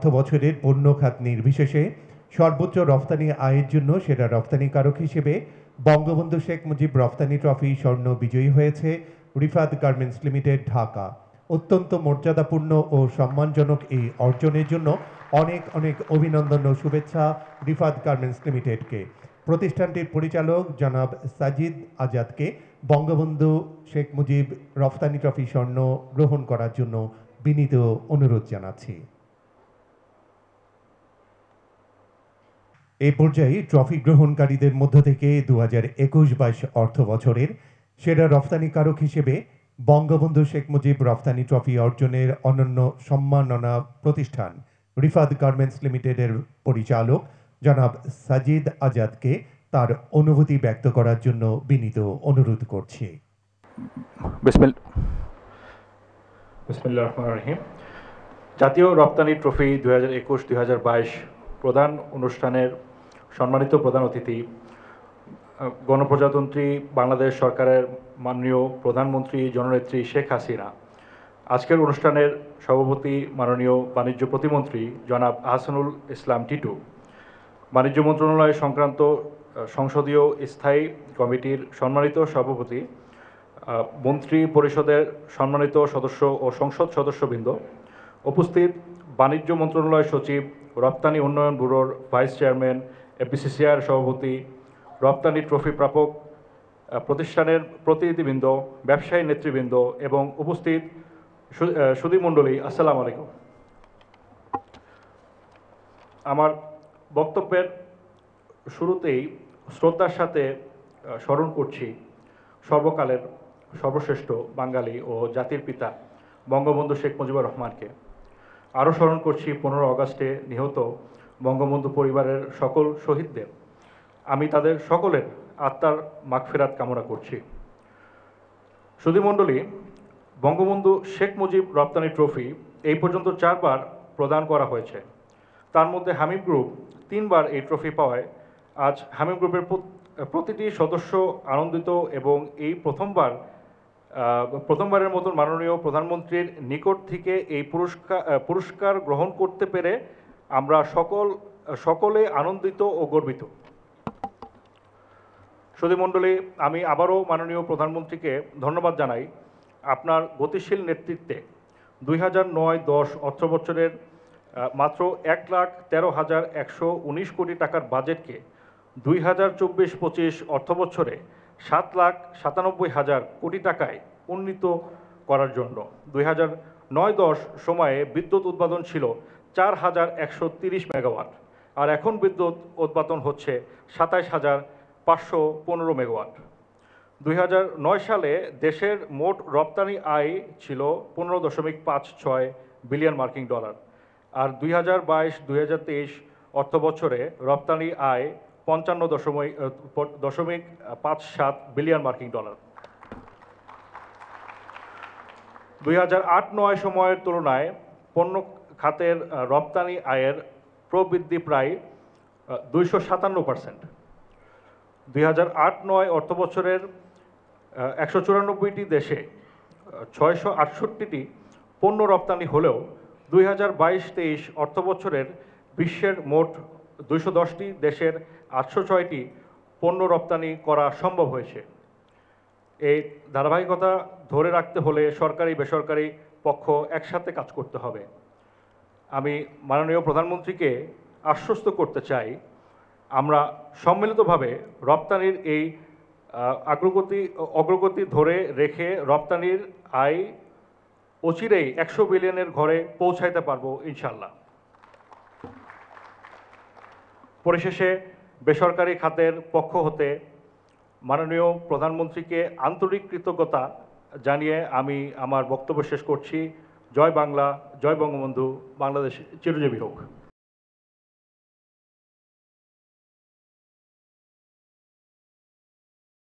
অর্থবছরের পণ্য খাত নির্বিশেষে সর্বোচ্চ রফতানি আয়ের জন্য সেরা রফতানিকারক হিসেবে বঙ্গবন্ধু শেখ মুজিব রফতানি ট্রফি স্বর্ণ বিজয়ী হয়েছে রিফাত গার্মেন্টস লিমিটেড, ঢাকা। অত্যন্ত মর্যাদাপূর্ণ ও সম্মানজনক এই অর্জনের জন্য অনেক অনেক অভিনন্দন ও শুভেচ্ছা রিফাত গার্মেন্টস লিমিটেডকে। প্রতিষ্ঠানটির পরিচালক জনাব সাজিদ আজাদকে বঙ্গবন্ধু শেখ মুজিব রফতানি ট্রফি স্বর্ণ গ্রহণ করার জন্য বিনীত অনুরোধ জানাচ্ছি। এই পর্যায়ে ট্রফি গ্রহণকারীদের মধ্য থেকে 2021-22 অর্থ বছরের সেরা রফতানিকারক হিসেবে বঙ্গবন্ধু শেখ মুজিব রফতানি ট্রফি অর্জনের অনন্য সম্মাননা প্রতিষ্ঠান রিফাত গার্মেন্টস লিমিটেডের পরিচালক জনাব সাজিদ আজাদকে তার অনুভূতি ব্যক্ত করার জন্য বিনীত অনুরোধ করছি। বিসমিল্লাহির রহমানির রহিম। জাতীয় রপ্তানি ট্রফি 2021-2022 প্রধান অনুষ্ঠানের সম্মানিত প্রধান অতিথি গণপ্রজাতন্ত্রী বাংলাদেশ সরকারের মাননীয় প্রধানমন্ত্রী জননেত্রী শেখ হাসিনা, আজকের অনুষ্ঠানের সভাপতি মাননীয় বাণিজ্য প্রতিমন্ত্রী জনাব আহসানুল ইসলাম টিটু, বাণিজ্য মন্ত্রণালয় সংক্রান্ত সংসদীয় স্থায়ী কমিটির সম্মানিত সভাপতি, মন্ত্রী পরিষদের সম্মানিত সদস্য ও সংসদ সদস্যবৃন্দ, উপস্থিত বাণিজ্য মন্ত্রণালয় সচিব, রপ্তানি উন্নয়ন ব্যুরোর ভাইস চেয়ারম্যান, এফবিসিসিআইর সভাপতি, রপ্তানি ট্রফি প্রাপক প্রতিষ্ঠানের প্রতিনিধিবৃন্দ, ব্যবসায়ী নেতৃবৃন্দ এবং উপস্থিত সুধীমণ্ডলী, আসসালামু আলাইকুম। আমার বক্তব্যের শুরুতেই শ্রদ্ধার সাথে স্মরণ করছি সর্বকালের সর্বশ্রেষ্ঠ বাঙালি ও জাতির পিতা বঙ্গবন্ধু শেখ মুজিবুর রহমানকে। আরও স্মরণ করছি 15 আগস্টে নিহত বঙ্গবন্ধু পরিবারের সকল শহীদদের। আমি তাদের সকলের আত্মার মাগফিরাত কামনা করছি। সুধীমণ্ডলী, বঙ্গবন্ধু শেখ মুজিব রপ্তানি ট্রফি এই পর্যন্ত 4 বার প্রদান করা হয়েছে। তার মধ্যে হামিম গ্রুপ 3 বার এই ট্রফি পাওয়ায় আজ হামিম গ্রুপের প্রতিটি সদস্য আনন্দিত এবং এই প্রথমবারের মতন মাননীয় প্রধানমন্ত্রীর নিকট থেকে এই পুরস্কার গ্রহণ করতে পেরে আমরা সকলে আনন্দিত ও গর্বিত। সুধীমণ্ডলী, আমি আবারও মাননীয় প্রধানমন্ত্রীকে ধন্যবাদ জানাই আপনার গতিশীল নেতৃত্বে 2009-10 অর্থবছরের মাত্র 1,13,119 কোটি টাকার বাজেটকে 2024-25 অর্থবছরে 7,97,000 কোটি টাকায় উন্নীত করার জন্য। 2009-10 সময়ে বিদ্যুৎ উৎপাদন ছিল 4,130 মেগাওয়াট, আর এখন বিদ্যুৎ উৎপাদন হচ্ছে 27,515 মেগাওয়াট। 2009 সালে দেশের মোট রপ্তানি আয় ছিল 15.56 বিলিয়ন মার্কিন ডলার, আর 2022-2023 অর্থবছরে রপ্তানি আয় 55.57 বিলিয়ন মার্কিন ডলার। 2008-9 সময়ের তুলনায় পণ্য খাতের রপ্তানি আয়ের প্রবৃদ্ধি প্রায় 257%। 2008-9 অর্থবছরের 194টি দেশে 668টি পণ্য রপ্তানি হলেও 2022-23 অর্থবছরের বিশ্বের মোট 210টি দেশের 806টি পণ্য রপ্তানি করা সম্ভব হয়েছে। এই ধারাবাহিকতা ধরে রাখতে হলে সরকারি বেসরকারি পক্ষ একসাথে কাজ করতে হবে। আমি মাননীয় প্রধানমন্ত্রীকে আশ্বস্ত করতে চাই, আমরা সম্মিলিতভাবে রপ্তানির এই অগ্রগতি ধরে রেখে রপ্তানির আয় অচিরেই 100 বিলিয়নের ঘরে পৌঁছাইতে পারবো ইনশাল্লাহ। পরিশেষে বেসরকারি খাতের পক্ষ হতে মাননীয় প্রধানমন্ত্রীকে আন্তরিক কৃতজ্ঞতা জানিয়ে আমি আমার বক্তব্য শেষ করছি। জয় বাংলা, জয় বঙ্গবন্ধু, বাংলাদেশ চিরজীবী হোক।